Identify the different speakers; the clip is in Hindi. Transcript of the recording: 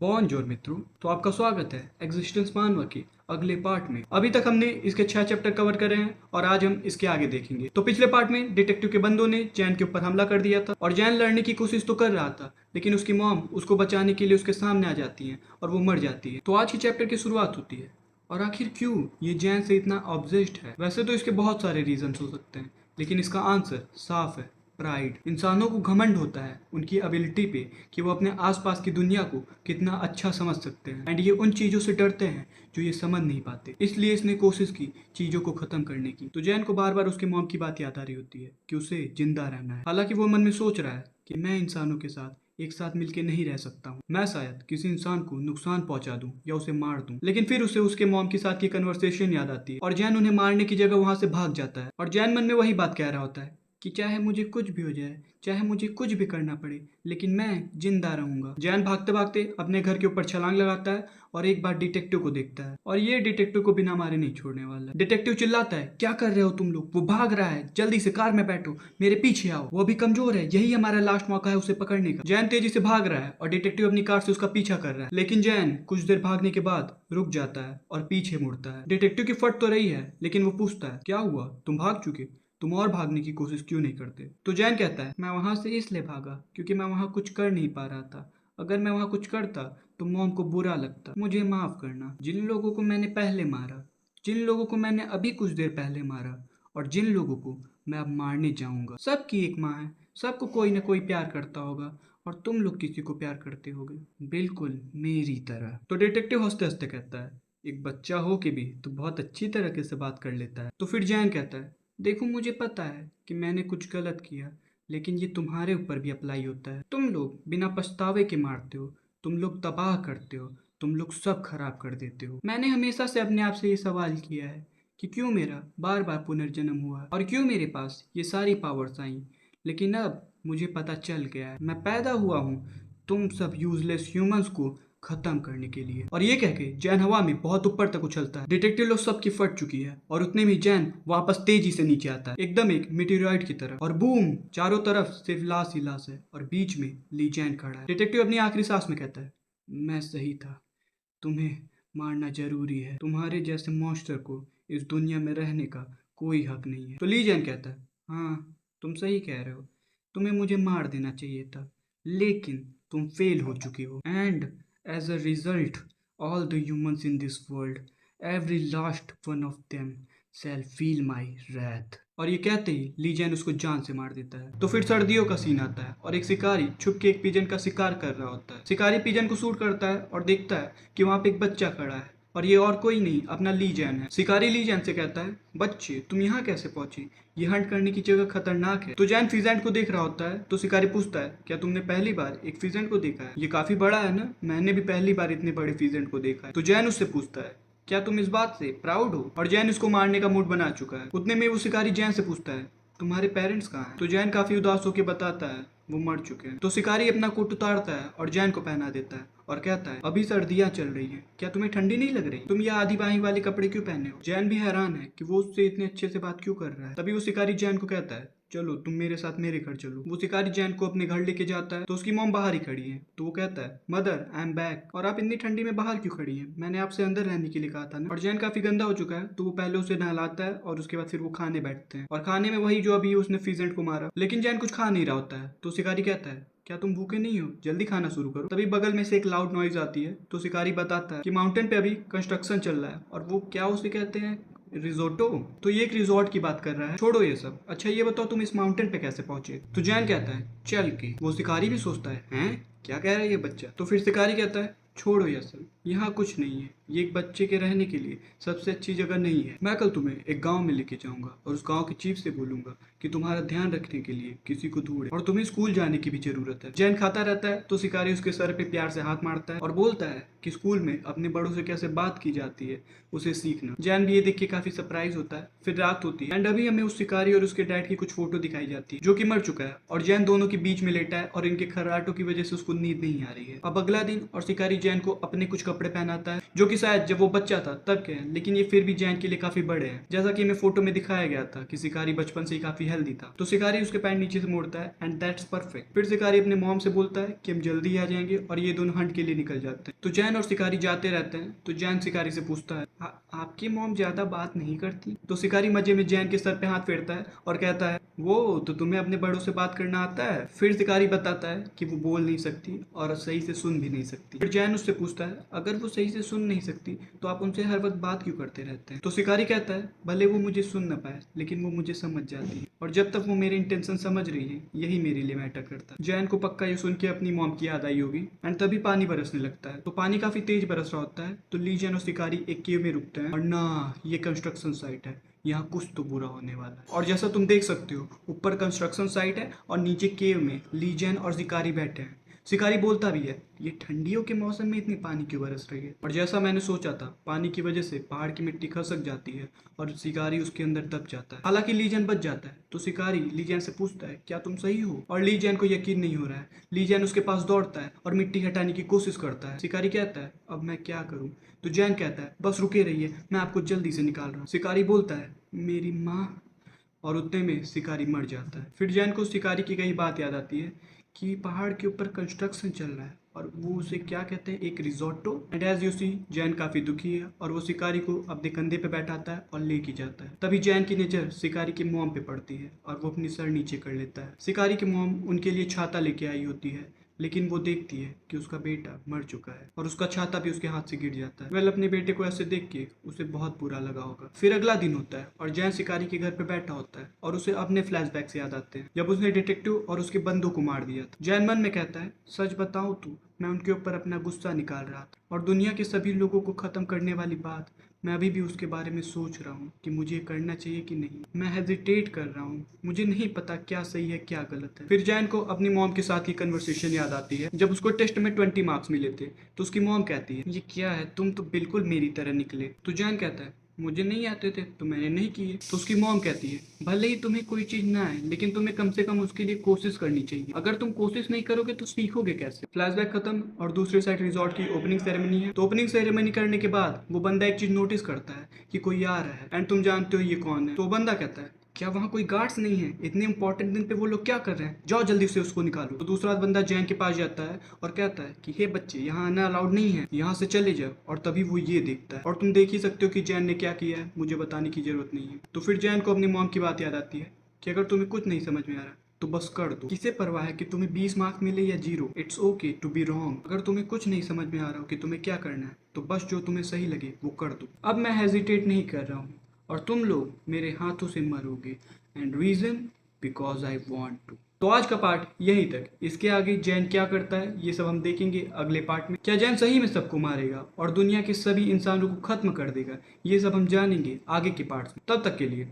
Speaker 1: बॉनजोर मित्रों, तो आपका स्वागत है एग्जिस्टेंस मानवा के अगले पार्ट में। अभी तक हमने इसके 6 चैप्टर कवर करे हैं और आज हम इसके आगे देखेंगे। तो पिछले पार्ट में डिटेक्टिव के बंदों ने जैन के ऊपर हमला कर दिया था और जैन लड़ने की कोशिश तो कर रहा था, लेकिन उसकी मॉम उसको बचाने के लिए उसके सामने आ जाती है और वो मर जाती है। तो आज की चैप्टर की शुरुआत होती है। और आखिर क्यों ये जैन से इतना ऑब्सेस्ड है? वैसे तो इसके बहुत सारे रीजन हो सकते हैं, लेकिन इसका आंसर साफ है, प्राइड। इंसानों को घमंड होता है उनकी एबिलिटी पे कि वो अपने आसपास की दुनिया को कितना अच्छा समझ सकते हैं, एंड ये उन चीज़ों से डरते हैं जो ये समझ नहीं पाते। इसलिए इसने कोशिश की चीज़ों को ख़त्म करने की। तो जैन को बार बार उसके मॉम की बात याद आ रही होती है कि उसे जिंदा रहना है। हालांकि वो मन में सोच रहा है कि मैं इंसानों के साथ एक साथ मिलके नहीं रह सकता हूँ, मैं शायद किसी इंसान को नुकसान पहुंचा दूं या उसे मार दूं। लेकिन फिर उसे उसके मॉम के साथ की कन्वर्सेशन याद आती है और जैन उन्हें मारने की जगह वहां से भाग जाता है। और जैन मन में वही बात कह रहा होता है कि चाहे मुझे कुछ भी हो जाए, चाहे मुझे कुछ भी करना पड़े, लेकिन मैं जिंदा रहूंगा। जैन भागते भागते अपने घर के ऊपर छलांग लगाता है और एक बार डिटेक्टिव को देखता है और ये डिटेक्टिव को बिना मारे नहीं छोड़ने वाला। डिटेक्टिव चिल्लाता है, क्या कर रहे हो तुम लोग? वो भाग रहा है, जल्दी से कार में बैठो, मेरे पीछे आओ। वो अभी कमजोर है, यही हमारा लास्ट मौका है उसे पकड़ने का। जैन तेजी से भाग रहा है और डिटेक्टिव अपनी कार से उसका पीछा कर रहा है, लेकिन जैन कुछ देर भागने के बाद रुक जाता है और पीछे मुड़ता है। डिटेक्टिव की फट तो रही है, लेकिन वो पूछता है, क्या हुआ, तुम भाग चुके, तुम और भागने की कोशिश क्यों नहीं करते? तो जैन कहता है, मैं वहां से इसलिए भागा क्योंकि मैं वहां कुछ कर नहीं पा रहा था। अगर मैं वहां कुछ करता तो मॉम को बुरा लगता। मुझे माफ करना। जिन लोगों को मैंने पहले मारा, जिन लोगों को मैंने अभी कुछ देर पहले मारा, और जिन लोगों को मैं अब मारने जाऊंगा, सबकी एक माँ है, सबको कोई ना कोई प्यार करता होगा और तुम लोग किसी को प्यार करते होगे, बिल्कुल मेरी तरह। तो डिटेक्टिव हंसते हंसते कहता है, एक बच्चा हो के भी तो बहुत अच्छी तरीके से बात कर लेता है। तो फिर जैन कहता है, देखो मुझे पता है कि मैंने कुछ गलत किया, लेकिन ये तुम्हारे ऊपर भी अप्लाई होता है। तुम लोग बिना पछतावे के मारते हो, तुम लोग तबाह करते हो, तुम लोग सब खराब कर देते हो। मैंने हमेशा से अपने आप से ये सवाल किया है कि क्यों मेरा बार बार पुनर्जन्म हुआ और क्यों मेरे पास ये सारी पावर्स आई, लेकिन अब मुझे पता चल गया है। मैं पैदा हुआ हूँ तुम सब यूजलेस ह्यूमंस को खत्म करने के लिए। और ये कह के जैन हवा में बहुत ऊपर तक उछलता है। डिटेक्टिव लोग सबकी फट चुकी है और उतने में जैन वापस तेजी से नीचे आता है, एकदम एक मीटेरॉइड की तरह, और बूम, चारों तरफ सिर्फ लाश ही लाश है और बीच में ली जैन खड़ा है। डिटेक्टिव अपनी आखिरी सांस में कहता है, मैं सही था, तुम्हें मारना जरूरी है, तुम्हारे जैसे मॉन्स्टर को इस दुनिया में रहने का कोई हक नहीं है। तो ली जैन कहता है, हाँ तुम सही कह रहे हो, तुम्हें मुझे मार देना चाहिए था, लेकिन तुम फेल हो चुके हो, and as a result, all the humans in this world, every last one of them, shall feel my wrath. और ये कहते ही ली जैन उसको जान से मार देता है। तो फिर सर्दियों का सीन आता है और एक शिकारी छुप के एक पिजन का शिकार कर रहा होता है। शिकारी पिजन को शूट करता है और देखता है कि वहाँ पे एक बच्चा खड़ा है और ये और कोई नहीं, अपना ली जैन है। शिकारी ली जैन से कहता है, बच्चे तुम यहाँ कैसे पहुंचे? ये हंट करने की जगह खतरनाक है। तो जैन फिजेंट को देख रहा होता है। तो शिकारी पूछता है, क्या तुमने पहली बार एक फिजेंट को देखा है? ये काफी बड़ा है ना, मैंने भी पहली बार इतने बड़े फिजेंट को देखा है। तो जैन उससे पूछता है, क्या तुम इस बात से प्राउड हो? और जैन इसको मारने का मूड बना चुका है। उतने में वो शिकारी जैन से पूछता है, तुम्हारे पेरेंट्स कहाँ हैं? तो जैन काफी उदास होकर बताता है, वो मर चुके हैं। तो शिकारी अपना कोट उतारता है और जैन को पहना देता है और कहता है, अभी सर्दियां चल रही हैं, क्या तुम्हें ठंडी नहीं लग रही? तुम ये आधी बाही वाले कपड़े क्यों पहने हो? जैन भी हैरान है कि वो उससे इतने अच्छे से बात क्यों कर रहा है। तभी वो शिकारी जैन को कहता है, चलो तुम मेरे साथ मेरे घर चलो। वो शिकारी जैन को अपने घर लेके जाता है। तो उसकी मॉम बाहर ही खड़ी है। तो वो कहता है, मदर आई एम बैक, और आप इतनी ठंडी में बाहर क्यों खड़ी हैं? मैंने आपसे अंदर रहने के लिए कहा था ना। और जैन काफी गंदा हो चुका है, तो वो पहले उसे नहलाता है और उसके बाद फिर वो खाने बैठते हैं और खाने में वही जो अभी उसने फिजेंट को मारा। लेकिन जैन कुछ खा नहीं रहा होता है। तो शिकारी कहता है, क्या तुम भूखे नहीं हो? जल्दी खाना शुरू करो। तभी बगल में से एक लाउड नॉइज आती है। तो शिकारी बताता है कि माउंटेन पे अभी कंस्ट्रक्शन चल रहा है और वो क्या उसे कहते हैं, रिजोर्टो। तो ये एक रिजॉर्ट की बात कर रहा है, छोड़ो ये सब। अच्छा ये बताओ तुम इस माउंटेन पे कैसे पहुंचे? तो जैन कहता है, चल के। वो शिकारी भी सोचता है, हैं क्या कह रहा है ये बच्चा? तो फिर शिकारी कहता है, छोड़ो ये सब, यहाँ कुछ नहीं है, ये एक बच्चे के रहने के लिए सबसे अच्छी जगह नहीं है। मैं कल तुम्हें एक गांव में लेके जाऊंगा और उस गांव के चीफ से बोलूंगा कि तुम्हारा ध्यान रखने के लिए किसी को ढूंढे, और तुम्हें स्कूल जाने की भी जरूरत है। जैन खाता रहता है। तो शिकारी उसके सर पे प्यार से हाथ मारता है और बोलता है कि स्कूल में अपने बड़ों से कैसे बात की जाती है उसे सीखना। जैन भी ये देख के काफी सरप्राइज होता है। फिर रात होती है एंड अभी हमें उस शिकारी और उसके डैड की कुछ फोटो दिखाई जाती है जो कि मर चुका है, और जैन दोनों के बीच में लेटा है और इनके खर्राटों की वजह से उसको नींद नहीं आ रही है। अब अगला दिन और शिकारी जैन को अपने कुछ कपड़े पहनाता है जो कि शायद जब वो बच्चा था तब के हैं, लेकिन ये फिर भी जैन के लिए काफी बड़े हैं। जैसा कि हमें फोटो में दिखाया गया था कि शिकारी बचपन से ही काफी हेल्दी था, तो शिकारी उसके पैंट नीचे से मोड़ता है एंड दैट्स परफेक्ट। फिर शिकारी अपने मॉम से बोलता है कि हम जल्दी आ जाएंगे और ये दोनों हंट के लिए निकल जाते हैं। तो जैन और शिकारी जाते रहते हैं। तो जैन शिकारी से पूछता है, आपकी मॉम ज्यादा बात नहीं करती? तो शिकारी मजे में जैन के सर पे हाथ फेरता है और कहता है, वो तो तुम्हें अपने बड़ों से बात करना आता है? फिर शिकारी बताता है कि वो बोल नहीं सकती और सही से सुन भी नहीं सकती। फिर जैन उससे पूछता है, अगर वो सही से सुन नहीं सकती तो आप उनसे हर वक्त बात क्यों करते रहते हैं? तो शिकारी कहता है, भले वो मुझे सुन न पाए लेकिन वो मुझे समझ जाती है, और जब तक वो मेरे इंटेंशन समझ रही है यही मेरे लिए मैटर करता है। जैन को पक्का ये सुन के अपनी मॉम की याद आई होगी एंड तभी पानी बरसने लगता है। तो पानी काफी तेज बरस रहा होता है। तो ली जैन और शिकारी एक केव में रुकते हैं और ना, ये कंस्ट्रक्शन साइट है, यहाँ कुछ तो बुरा होने वाला है। और जैसा तुम देख सकते हो, ऊपर कंस्ट्रक्शन साइट है और नीचे केव में लीजन और शिकारी बैठे हैं। शिकारी बोलता भी है, ये ठंडियों के मौसम में इतनी पानी क्यों बरस रही है? और जैसा मैंने सोचा था, पानी की वजह से पहाड़ की मिट्टी खसक जाती है और शिकारी उसके अंदर दब जाता है। हालांकि लीजन बच जाता है। तो शिकारी लीजन से पूछता है, क्या तुम सही हो? और लीजन को यकीन नहीं हो रहा है। लीजन उसके पास दौड़ता है और मिट्टी हटाने की कोशिश करता है। शिकारी कहता है, अब मैं क्या करूं? तो जैन कहता है, बस रुके रहिए, मैं आपको जल्दी से निकाल रहा हूँ। शिकारी बोलता है, मेरी माँ, और उतने में शिकारी मर जाता है। फिर जैन को शिकारी की कई बात याद आती है कि पहाड़ के ऊपर कंस्ट्रक्शन चल रहा है और वो उसे क्या कहते हैं, एक रिजॉर्टो। And as you see, Jain काफी दुखी है और वो शिकारी को अपने कंधे पे बैठाता है और लेके जाता है। तभी जैन की नजर शिकारी के मॉम पे पड़ती है और वो अपनी सर नीचे कर लेता है। शिकारी की मॉम उनके लिए छाता लेके आई होती है, लेकिन वो देखती है कि उसका बेटा मर चुका है और उसका छाता भी उसके हाथ से गिर जाता है। वेल, अपने बेटे को ऐसे देख के उसे बहुत बुरा लगा होगा। फिर अगला दिन होता है और जैन शिकारी के घर पे बैठा होता है और उसे अपने फ्लैशबैक्स याद आते हैं जब उसने डिटेक्टिव और उसके बंदों को मार दिया था। जैन मन में कहता है, सच बताऊं तो मैं उनके ऊपर अपना गुस्सा निकाल रहा था और दुनिया के सभी लोगों को खत्म करने वाली बात, मैं अभी भी उसके बारे में सोच रहा हूँ कि मुझे करना चाहिए कि नहीं। मैं हेजिटेट कर रहा हूँ, मुझे नहीं पता क्या सही है क्या गलत है। फिर जैन को अपनी मॉम के साथ की कन्वर्सेशन याद आती है जब उसको टेस्ट में 20 मार्क्स मिले थे। तो उसकी मॉम कहती है, ये क्या है, तुम तो बिल्कुल मेरी तरह निकले। तो जैन कहता है, मुझे नहीं आते थे तो मैंने नहीं किए। तो उसकी मॉम कहती है, भले ही तुम्हें कोई चीज ना आए लेकिन तुम्हें कम से कम उसके लिए कोशिश करनी चाहिए। अगर तुम कोशिश नहीं करोगे तो सीखोगे कैसे? फ्लैशबैक खत्म और दूसरे साइड रिजॉर्ट की ओपनिंग सेरेमनी है। तो ओपनिंग सेरेमनी करने के बाद वो बंदा एक चीज नोटिस करता है कि कोई आ रहा है एंड तुम जानते हो ये कौन है। तो वो बंदा कहता है, क्या वहाँ कोई गार्ड्स नहीं है? इतने इंपॉर्टेंट दिन पे वो लोग क्या कर रहे हैं? जाओ जल्दी से उसको निकालो। तो दूसरा बंदा जैन के पास जाता है और कहता है कि हे बच्चे, यहाँ आना अलाउड नहीं है, यहाँ से चले जाओ। और तभी वो ये देखता है और तुम देख ही सकते हो कि जैन ने क्या किया है, मुझे बताने की जरूरत नहीं है। तो फिर जैन को अपनी मॉम की बात याद आती है कि अगर तुम्हें कुछ नहीं समझ में आ रहा तो बस कर दो, किसे परवाह है कि तुम्हें 20 मार्क्स मिले या 0। It's okay to be wrong. अगर तुम्हें कुछ नहीं समझ में आ रहा हो कि तुम्हें क्या करना है तो बस जो तुम्हें सही लगे वो कर दो। अब मैं हेजिटेट नहीं कर रहा हूँ और तुम लोग मेरे हाथों से मरोगे, and reason because I want to. तो आज का पार्ट यहीं तक। इसके आगे जैन क्या करता है ये सब हम देखेंगे अगले पार्ट में। क्या जैन सही में सबको मारेगा और दुनिया के सभी इंसानों को खत्म कर देगा? ये सब हम जानेंगे आगे के पार्ट्स में। तब तक के लिए